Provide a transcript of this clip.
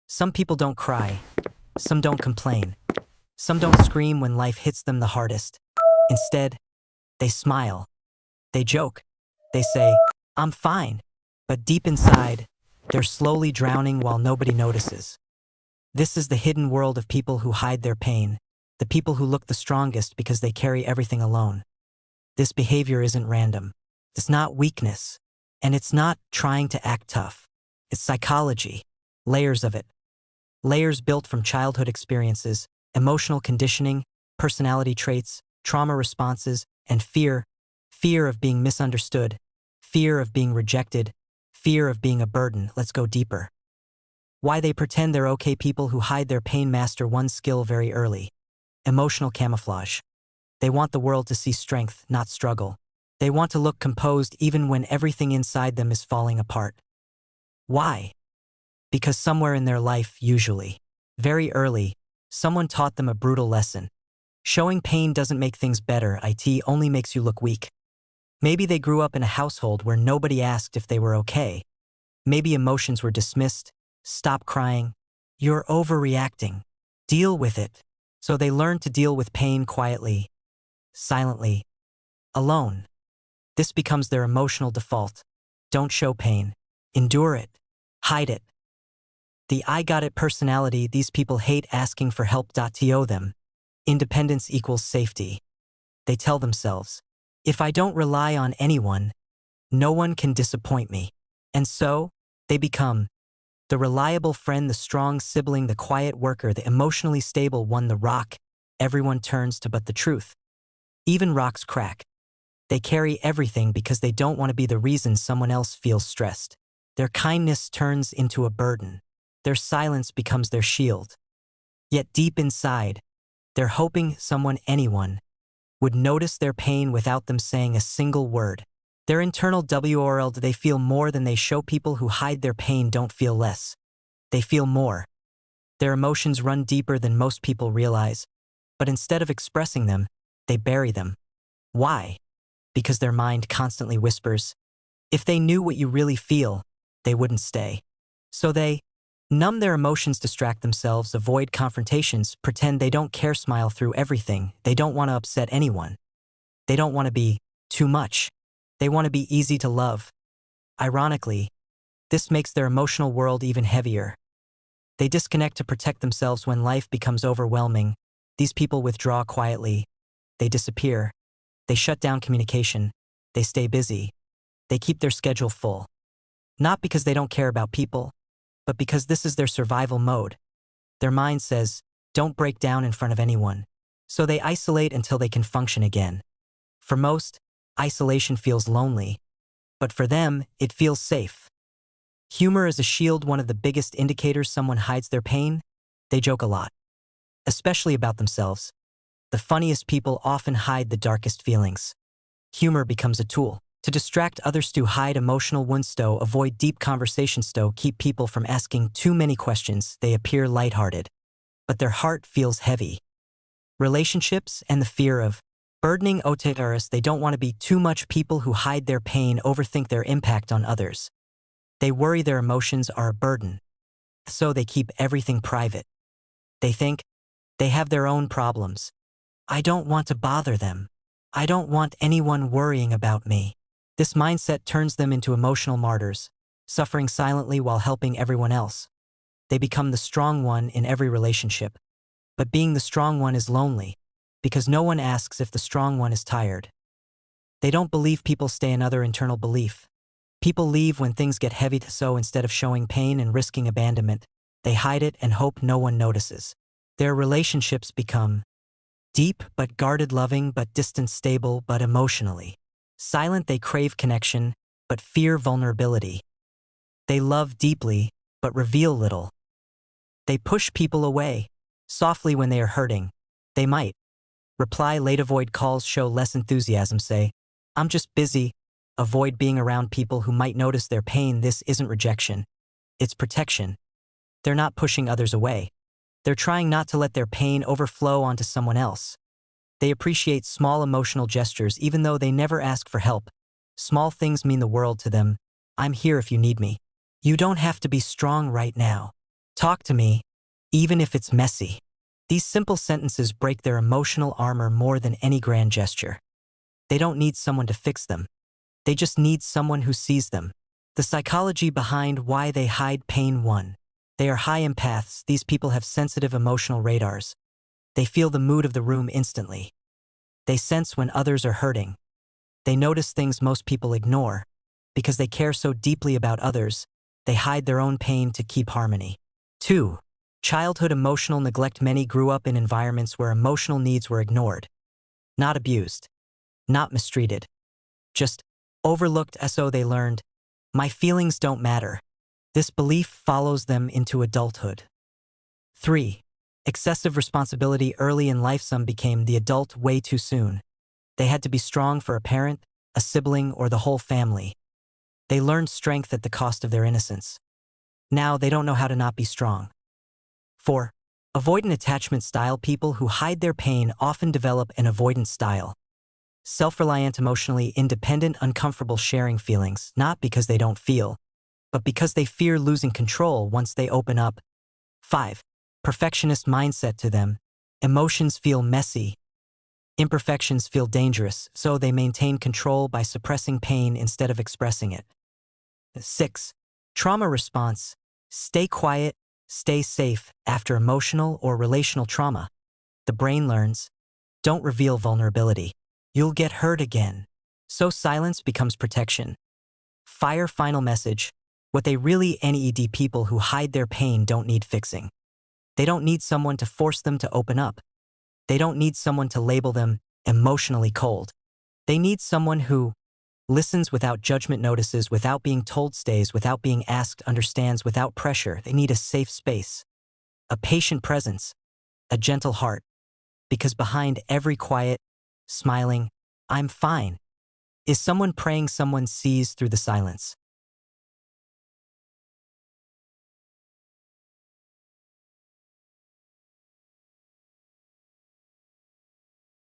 Some people don't cry. Some don't complain. Some don't scream when life hits them the hardest. Instead, they smile. They joke. They say, "I'm fine." But deep inside, they're slowly drowning while nobody notices. This is the hidden world of people who hide their pain, the people who look the strongest because they carry everything alone. This behavior isn't random. It's not weakness. And it's not trying to act tough. It's psychology. Layers of it. Layers built from childhood experiences, emotional conditioning, personality traits, trauma responses, and fear. Fear of being misunderstood. Fear of being rejected. Fear of being a burden. Let's go deeper. Why they pretend they're okay. People who hide their pain master one skill very early. Emotional camouflage. They want the world to see strength, not struggle. They want to look composed even when everything inside them is falling apart. Why? Because somewhere in their life, usually, very early, someone taught them a brutal lesson. Showing pain doesn't make things better, it only makes you look weak. Maybe they grew up in a household where nobody asked if they were okay. Maybe emotions were dismissed. Stop crying. You're overreacting. Deal with it. So they learned to deal with pain quietly, silently, alone. This becomes their emotional default. Don't show pain. Endure it. Hide it. The "I got it" personality. These people hate asking for help. To them, independence equals safety. They tell themselves, if I don't rely on anyone, no one can disappoint me. And so, they become the reliable friend, the strong sibling, the quiet worker, the emotionally stable one, the rock everyone turns to. But the truth, even rocks crack. They carry everything because they don't want to be the reason someone else feels stressed. Their kindness turns into a burden. Their silence becomes their shield. Yet deep inside, they're hoping someone, anyone, would notice their pain without them saying a single word. Their internal world, they feel more than they show. People who hide their pain don't feel less. They feel more. Their emotions run deeper than most people realize. But instead of expressing them, they bury them. Why? Because their mind constantly whispers, if they knew what you really feel, they wouldn't stay. So they numb their emotions, distract themselves, avoid confrontations, pretend they don't care, smile through everything. They don't want to upset anyone. They don't want to be too much. They want to be easy to love. Ironically, this makes their emotional world even heavier. They disconnect to protect themselves when life becomes overwhelming. These people withdraw quietly. They disappear. They shut down communication. They stay busy. They keep their schedule full. Not because they don't care about people, but because this is their survival mode. Their mind says, don't break down in front of anyone. So they isolate until they can function again. For most, isolation feels lonely. But for them, it feels safe. Humor is a shield. One of the biggest indicators someone hides their pain. They joke a lot, especially about themselves. The funniest people often hide the darkest feelings. Humor becomes a tool to distract others, to hide emotional wounds, to avoid deep conversations, to keep people from asking too many questions. They appear lighthearted, but their heart feels heavy. Relationships and the fear of burdening others. They don't want to be too much. People who hide their pain overthink their impact on others. They worry their emotions are a burden, so they keep everything private. They think they have their own problems. I don't want to bother them. I don't want anyone worrying about me. This mindset turns them into emotional martyrs, suffering silently while helping everyone else. They become the strong one in every relationship. But being the strong one is lonely, because no one asks if the strong one is tired. They don't believe people stay. Another internal belief. People leave when things get heavy, so instead of showing pain and risking abandonment, they hide it and hope no one notices. Their relationships become deep but guarded, loving but distant, stable but emotionally silent. They crave connection but fear vulnerability. They love deeply but reveal little. They push people away softly when they are hurting. They might reply late, avoid calls, show less enthusiasm, say, I'm just busy. Avoid being around people who might notice their pain. This isn't rejection. It's protection. They're not pushing others away. They're trying not to let their pain overflow onto someone else. They appreciate small emotional gestures even though they never ask for help. Small things mean the world to them. I'm here if you need me. You don't have to be strong right now. Talk to me, even if it's messy. These simple sentences break their emotional armor more than any grand gesture. They don't need someone to fix them. They just need someone who sees them. The psychology behind why they hide pain. 1. They are high empaths. These people have sensitive emotional radars. They feel the mood of the room instantly. They sense when others are hurting. They notice things most people ignore. Because they care so deeply about others, they hide their own pain to keep harmony. 2. Childhood emotional neglect. Many grew up in environments where emotional needs were ignored. Not abused. Not mistreated. Just overlooked. So they learned, my feelings don't matter. This belief follows them into adulthood. 3. Excessive responsibility. Early in life, some became the adult way too soon. They had to be strong for a parent, a sibling, or the whole family. They learned strength at the cost of their innocence. Now they don't know how to not be strong. 4. Avoidant attachment style. People who hide their pain often develop an avoidance style. Self-reliant, emotionally independent, uncomfortable sharing feelings, not because they don't feel, but because they fear losing control once they open up. 5. Perfectionist mindset. To them, emotions feel messy. Imperfections feel dangerous, so they maintain control by suppressing pain instead of expressing it. 6. Trauma response. Stay quiet, stay safe after emotional or relational trauma. The brain learns, don't reveal vulnerability. You'll get hurt again. So silence becomes protection. Fire. Final message. What they really need. People who hide their pain don't need fixing. They don't need someone to force them to open up. They don't need someone to label them emotionally cold. They need someone who listens without judgment, notices without being told, stays without being asked, understands without pressure. They need a safe space, a patient presence, a gentle heart. Because behind every quiet, smiling, I'm fine, is someone praying someone sees through the silence.